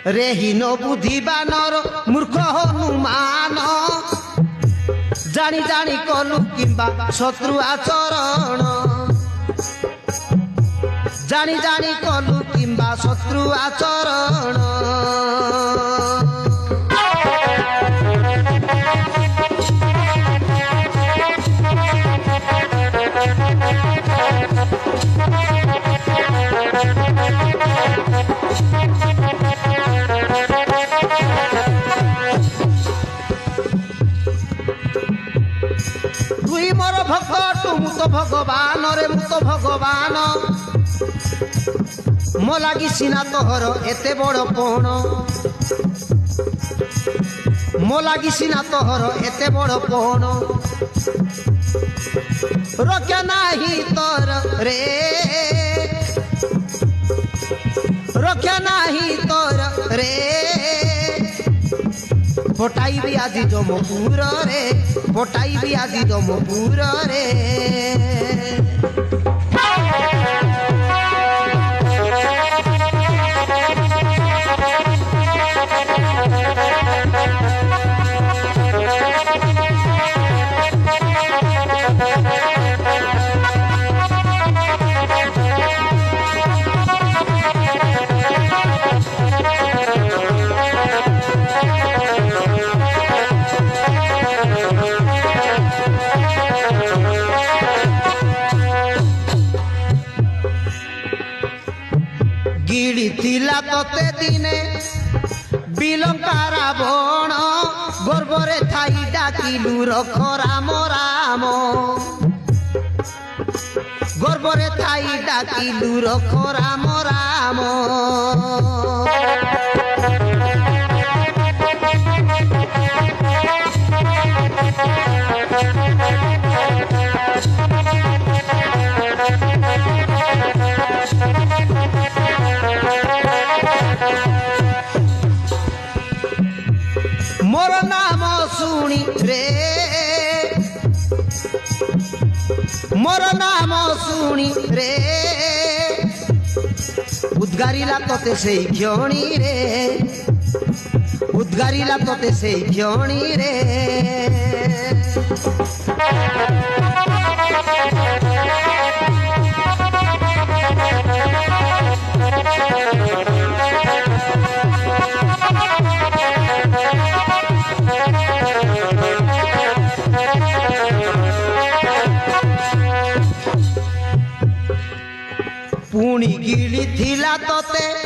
रे हीन बुद्धिबानर मूर्ख हनुमान जानी जानी कलु किंबा शत्रु आचरण जानी जानी कलु किंबा शत्रु आचरण तुई मोर भक्त तू मुत भगवान रे मुत भगवान मो लगी सीना तोहर एते बड़ पण मो लगी सीना तोहर एते बड़ पण रक्षा नाही तोर रे रक्षा नाही तोर रे फटाई भी आदि जमपुर रे फटाई भी आदि जमपुर रे गिड़ी थिला तोते दिने बिलंकारा बण गर्भरे थाई डाकिलु रख राम राम गर्भरे थाई डाकिलु रख राम राम मोर नाम सुनी रे मोर नाम सुनी रे उद्गारिला तोते से क्षणी रे उद्गारिला तोते से क्षणी रे पुणी गिली थिला तोते